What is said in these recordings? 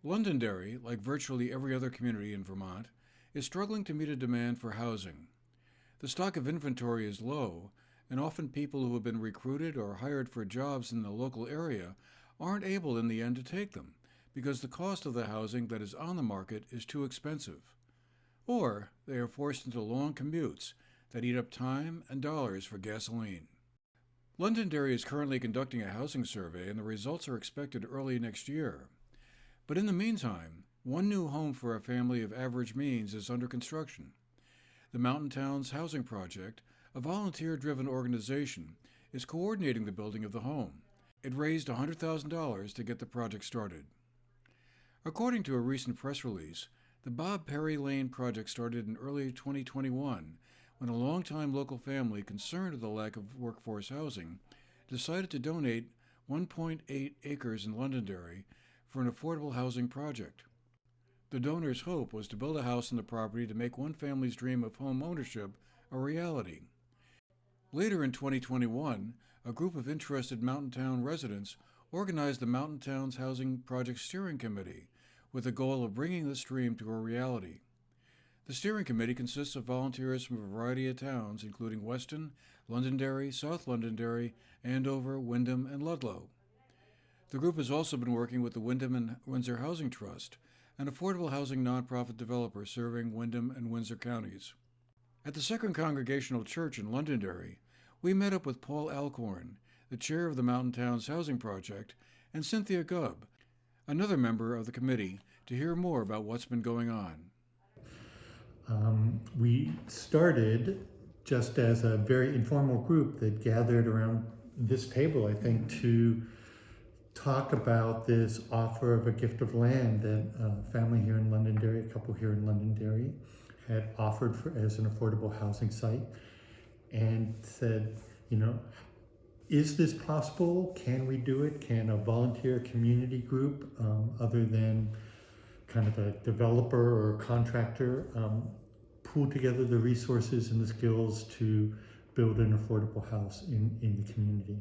Londonderry, like virtually every other community in Vermont, is struggling to meet a demand for housing. The stock of inventory is low, and often people who have been recruited or hired for jobs in the local area aren't able in the end to take them because the cost of the housing that is on the market is too expensive. Or they are forced into long commutes that eat up time and dollars for gasoline. Londonderry is currently conducting a housing survey, and the results are expected early next year. But in the meantime, one new home for a family of average means is under construction. The Mountain Towns Housing Project, a volunteer-driven organization, is coordinating the building of the home. It raised $100,000 to get the project started. According to a recent press release, the Bob Perry Lane project started in early 2021 when a longtime local family concerned with the lack of workforce housing decided to donate 1.8 acres in Londonderry for an affordable housing project. The donors' hope was to build a house on the property to make one family's dream of home ownership a reality. Later in 2021, a group of interested Mountain Town residents organized the Mountain Towns Housing Project Steering Committee with the goal of bringing this dream to a reality. The steering committee consists of volunteers from a variety of towns, including Weston, Londonderry, South Londonderry, Andover, Windham, and Ludlow. The group has also been working with the Windham and Windsor Housing Trust, an affordable housing nonprofit developer serving Windham and Windsor counties. At the Second Congregational Church in Londonderry, we met up with Paul Alcorn, the chair of the Mountain Towns Housing Project, and Cynthia Gubb, another member of the committee, to hear more about what's been going on. We started just as a very informal group that gathered around this table, I think, to talk about this offer of a gift of land that a family here in Londonderry, a couple here in Londonderry, had offered as an affordable housing site, and said, is this possible? Can we do it? Can a volunteer community group, other than kind of a developer or contractor, pool together the resources and the skills to build an affordable house in the community?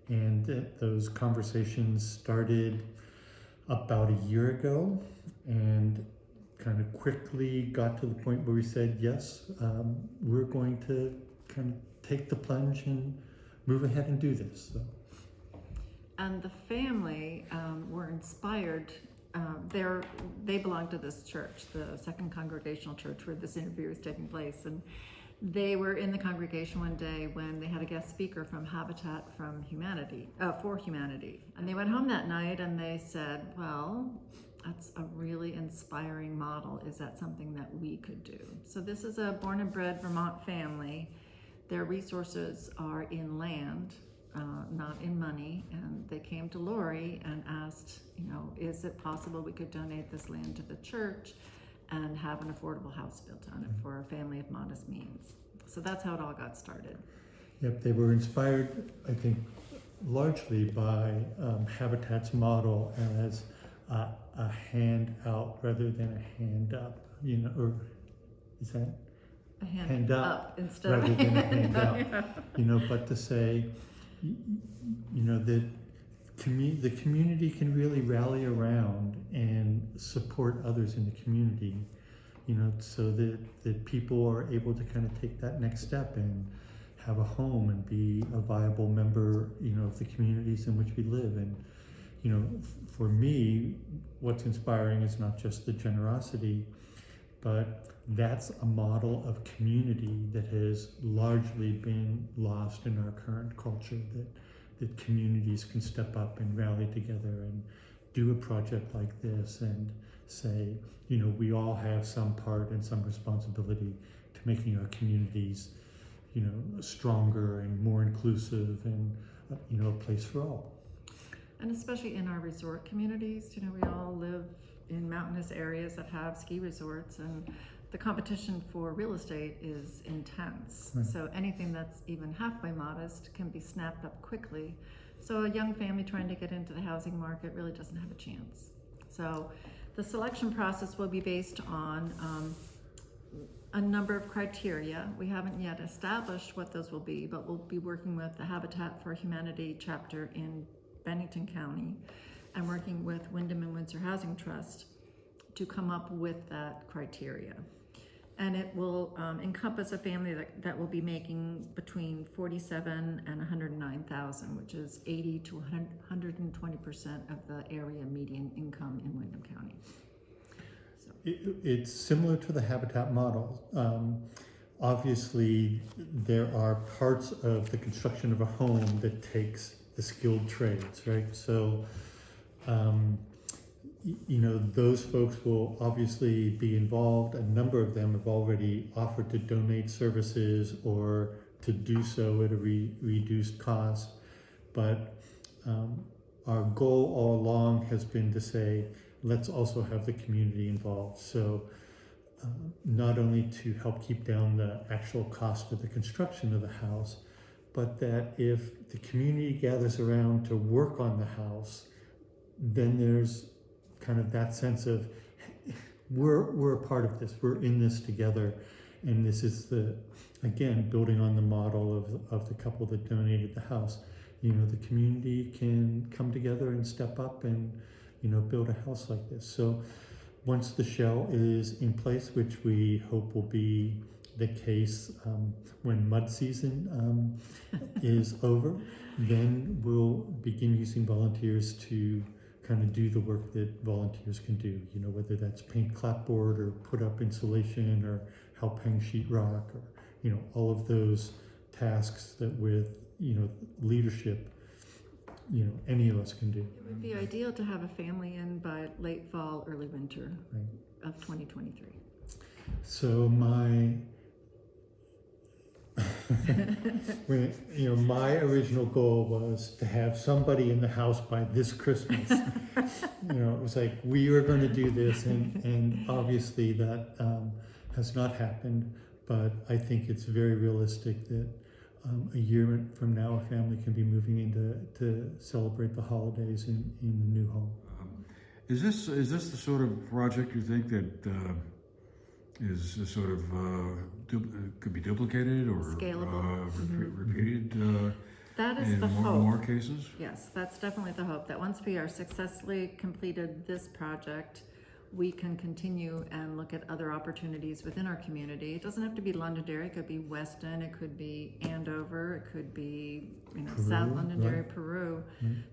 And those conversations started about a year ago and kind of quickly got to the point where we said, yes, we're going to kind of take the plunge and move ahead and do this. So. And the family were inspired. They belong to this church, the Second Congregational Church, where this interview is taking place. And they were in the congregation one day when they had a guest speaker from Habitat for Humanity. And they went home that night and they said, well, that's a really inspiring model. Is that something that we could do? So this is a born and bred Vermont family. Their resources are in land, not in money. And they came to Lori and asked, is it possible we could donate this land to the church and have an affordable house built on it for a family of modest means? So that's how it all got started. Yep, they were inspired, I think, largely by Habitat's model as a hand out rather than a hand up, or is that? A hand up instead rather of than a hand out, but to say, that the community can really rally around and support others in the community, so that people are able to kind of take that next step and have a home and be a viable member, of the communities in which we live. And, for me, what's inspiring is not just the generosity, but that's a model of community that has largely been lost in our current culture, that communities can step up and rally together and do a project like this and say, we all have some part and some responsibility to making our communities, stronger and more inclusive and, a place for all. And especially in our resort communities, we all live in mountainous areas that have ski resorts, and the competition for real estate is intense. Right. So anything that's even halfway modest can be snapped up quickly. So a young family trying to get into the housing market really doesn't have a chance. So the selection process will be based on a number of criteria. We haven't yet established what those will be, but we'll be working with the Habitat for Humanity chapter in Bennington County and working with Wyndham and Windsor Housing Trust to come up with that criteria. And it will encompass a family that will be making between 47 and 109,000, which is 80 to 120% of the area median income in Wyndham County. So. It's similar to the Habitat model. Obviously, there are parts of the construction of a home that takes the skilled trades, right? So, those folks will obviously be involved. A number of them have already offered to donate services or to do so at a reduced cost. But our goal all along has been to say, let's also have the community involved. So not only to help keep down the actual cost of the construction of the house, but that if the community gathers around to work on the house, then there's kind of that sense of we're a part of this, we're in this together. And this is again, building on the model of the couple that donated the house. The community can come together and step up and, build a house like this. So once the shell is in place, which we hope will be the case when mud season is over, then we'll begin using volunteers to kind of do the work that volunteers can do, whether that's paint clapboard or put up insulation or help hang sheetrock or, all of those tasks that with, leadership, any of us can do. It would be ideal to have a family in by late fall, early winter of 2023. So my original goal was to have somebody in the house by this Christmas. It was like, we were going to do this, and obviously that has not happened, but I think it's very realistic that a year from now a family can be moving in to celebrate the holidays in the new home. Is this the sort of project you think that is sort of could be duplicated or scalable, repeated that is in the hope. more cases? Yes, that's definitely the hope, that once we are successfully completed this project, we can continue and look at other opportunities within our community. It doesn't have to be Londonderry, it could be Weston, it could be Andover, it could be Peru, South Londonderry, right. Peru.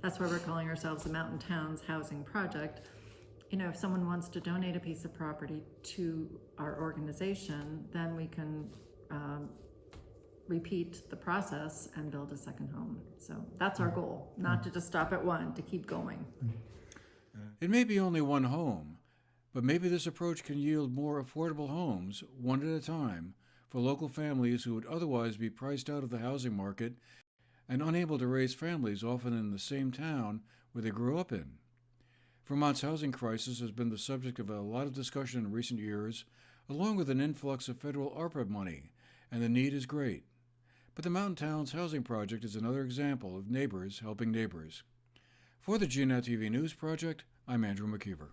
That's why we're calling ourselves the Mountain Towns Housing Project. If someone wants to donate a piece of property to our organization, then we can repeat the process and build a second home. So that's our goal, not to just stop at one, to keep going. It may be only one home, but maybe this approach can yield more affordable homes, one at a time, for local families who would otherwise be priced out of the housing market and unable to raise families often in the same town where they grew up in. Vermont's housing crisis has been the subject of a lot of discussion in recent years, along with an influx of federal ARPA money, and the need is great. But the Mountain Towns Housing Project is another example of neighbors helping neighbors. For the GNAT-TV News Project, I'm Andrew McKeever.